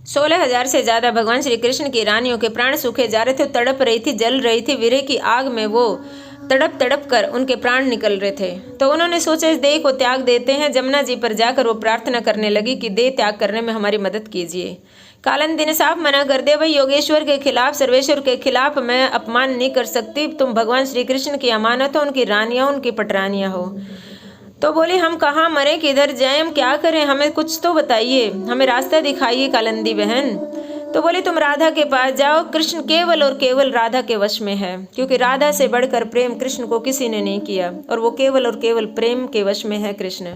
16,000 से ज़्यादा भगवान श्री कृष्ण की रानियों के प्राण सूखे जा रहे थे, तड़प रही थी, जल रही थी, विरह की आग में वो तड़प तड़प कर उनके प्राण निकल रहे थे। तो उन्होंने सोचा इस देह को त्याग देते हैं। जमुना जी पर जाकर वो प्रार्थना करने लगी कि देह त्याग करने में हमारी मदद कीजिए। कालिंदी ने साफ मना कर दिया, भाई योगेश्वर के खिलाफ, सर्वेश्वर के खिलाफ मैं अपमान नहीं कर सकती। तुम भगवान श्री कृष्ण की अमानत हो, उनकी रानियाँ, उनकी पटरानियाँ हो। तो बोली हम कहाँ मरें, किधर जाएं, हम क्या करें, हमें कुछ तो बताइए, हमें रास्ता दिखाइए कालिंदी बहन। तो बोली तुम राधा के पास जाओ, कृष्ण केवल और केवल राधा के वश में है, क्योंकि राधा से बढ़कर प्रेम कृष्ण को किसी ने नहीं किया, और वो केवल और केवल प्रेम के वश में है कृष्ण।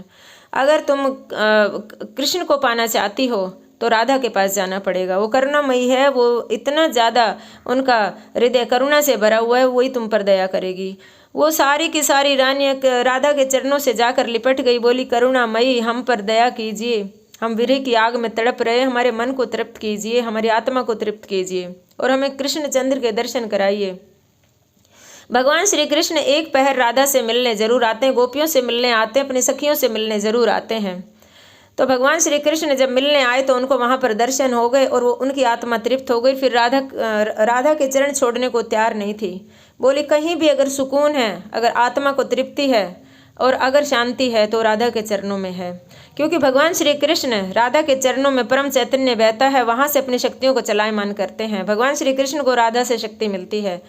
अगर तुम कृष्ण को पाना चाहती हो तो राधा के पास जाना पड़ेगा। वो करुणामयी है, वो इतना ज़्यादा उनका हृदय करुणा से भरा हुआ है, वही तुम पर दया करेगी। वो सारी की सारी रानियाँ राधा के चरणों से जाकर लिपट गई, बोली करुणामयी हम पर दया कीजिए, हम विरह की आग में तड़प रहे, हमारे मन को तृप्त कीजिए, हमारी आत्मा को तृप्त कीजिए और हमें कृष्णचंद्र के दर्शन कराइए। भगवान श्री कृष्ण एक पहर राधा से मिलने जरूर आते हैं, गोपियों से मिलने आते हैं, अपनी सखियों से मिलने जरूर आते हैं। तो भगवान श्री कृष्ण जब मिलने आए तो उनको वहाँ पर दर्शन हो गए और वो उनकी आत्मा तृप्त हो गई। फिर राधा के चरण छोड़ने को तैयार नहीं थी। बोली कहीं भी अगर सुकून है, अगर आत्मा को तृप्ति है और अगर शांति है तो राधा के चरणों में है, क्योंकि भगवान श्री कृष्ण राधा के चरणों में परम चैतन्य बहता है, वहाँ से अपनी शक्तियों को चलायमान करते हैं। भगवान श्री कृष्ण को राधा से शक्ति मिलती है,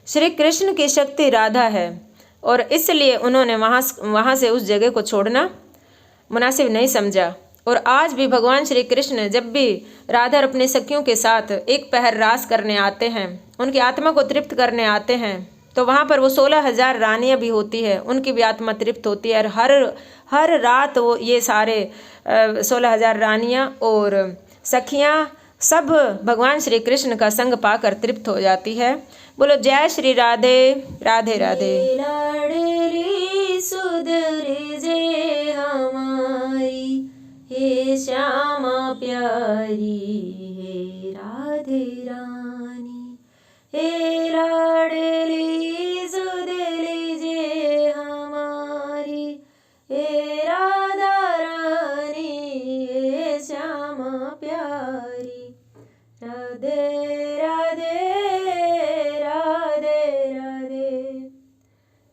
श्री कृष्ण की शक्ति राधा है, और इसलिए उन्होंने वहाँ से उस जगह को छोड़ना मुनासिब नहीं समझा। और आज भी भगवान श्री कृष्ण जब भी राधा और अपने सखियों के साथ एक पहर रास करने आते हैं, उनकी आत्मा को तृप्त करने आते हैं, तो वहाँ पर वो 16,000 रानियाँ भी होती है, उनकी भी आत्मा तृप्त होती है। और हर रात वो ये सारे 16,000 रानियाँ और सखियाँ सब भगवान श्री कृष्ण का संग पाकर तृप्त हो जाती है। बोलो जय श्री राधे राधे राधे। लाडली सुधरे जे हमारी, हे श्यामा प्यारी, हे राधे रानी, हे